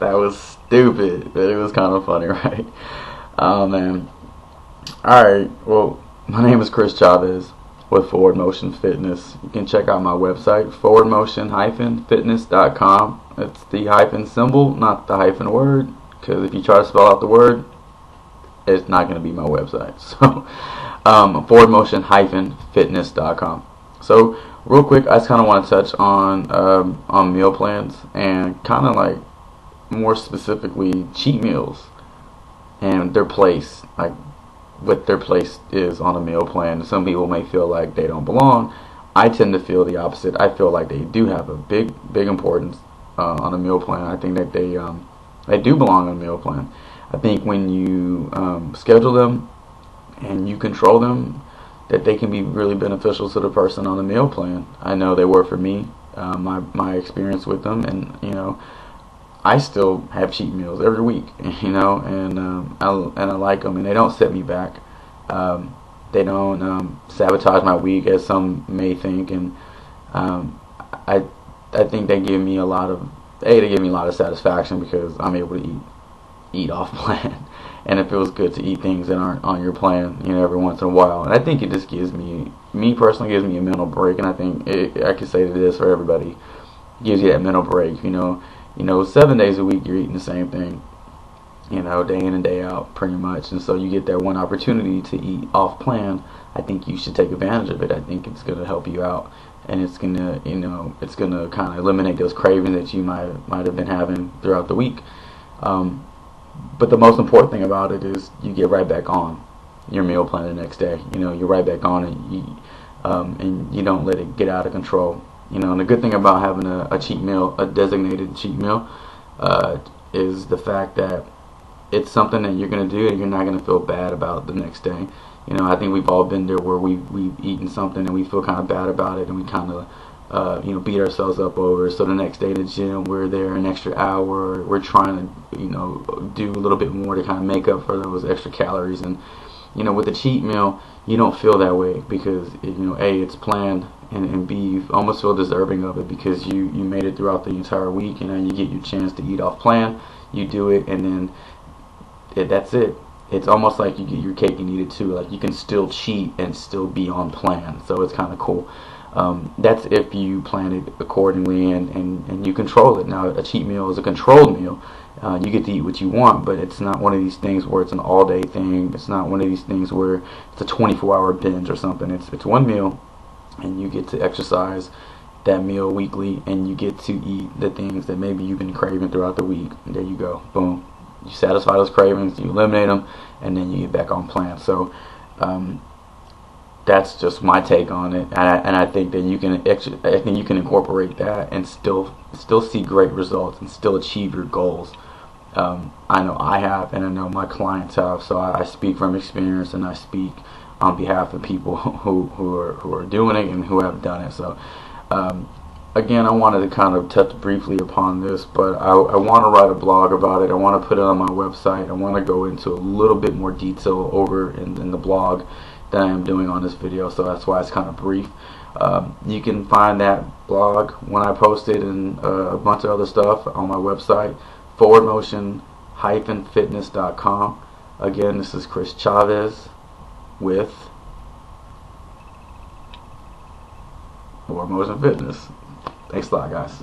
That was stupid, but it was kind of funny, right? Oh man. Alright, well, my name is Chris Chavez with Forward Motion Fitness. You can check out my website, forwardmotion-fitness.com. It's the hyphen symbol, not the hyphen word, because if you try to spell out the word, it's not going to be my website. So, forwardmotion-fitness.com. So, real quick, I just kind of want to touch on meal plans and kind of like more specifically cheat meals and their place, like what their place is on a meal plan. Some people may feel like they don't belong. I tend to feel the opposite. I feel like they do have a big importance on a meal plan. I think that they do belong on a meal plan. I think when you schedule them and you control them, that they can be really beneficial to the person on the meal plan. I know they were for me, my experience with them, and I still have cheat meals every week, and I like them, and they don't set me back. They don't sabotage my week as some may think, and I think they give me a lot of satisfaction because I'm able to eat off plan, and it feels good to eat things that aren't on your plan, every once in a while. And I think it just gives me personally, gives me a mental break, and I think I could say this for everybody, it gives you that mental break. 7 days a week you're eating the same thing, day in and day out, pretty much. And so you get that one opportunity to eat off plan. I think you should take advantage of it. I think it's going to help you out, and it's going to, it's going to kind of eliminate those cravings that you might have been having throughout the week. But the most important thing about it is you get right back on your meal plan the next day. You're right back on it, and you don't let it get out of control. And the good thing about having a cheat meal, a designated cheat meal, is the fact that it's something that you're going to do and you're not going to feel bad about the next day. I think we've all been there where we've eaten something and we feel kind of bad about it, and we kind of beat ourselves up over it. So the next day at the gym, we're there an extra hour. We're trying to do a little bit more to kind of make up for those extra calories. And with a cheat meal, you don't feel that way because A, it's planned, and B, you almost feel deserving of it because you made it throughout the entire week, and you get your chance to eat off plan. You do it, and then that's it. It's almost like you get your cake and eat it too. Like, you can still cheat and still be on plan. So it's kind of cool. That's if you plan it accordingly and you control it. Now, a cheat meal is a controlled meal. You get to eat what you want, but it's not one of these things where it's an all-day thing. It's not one of these things where it's a 24-hour binge or something. It's one meal, and you get to exercise that meal weekly, and you get to eat the things that maybe you've been craving throughout the week. There you go. Boom. You satisfy those cravings, you eliminate them, and then you get back on plan. So that's just my take on it, and I think that you can incorporate that and still see great results and still achieve your goals. I know I have, and I know my clients have. So I speak from experience, and I speak on behalf of people who are doing it and who have done it. So again, I wanted to kind of touch briefly upon this, but I want to write a blog about it. I want to put it on my website. I want to go into a little bit more detail over in the blog than I am doing on this video, so that's why it's kind of brief. You can find that blog when I post it, and a bunch of other stuff on my website, forwardmotion-fitness.com. Again, this is Chris Chavez with Forward Motion Fitness. Thanks a lot, guys.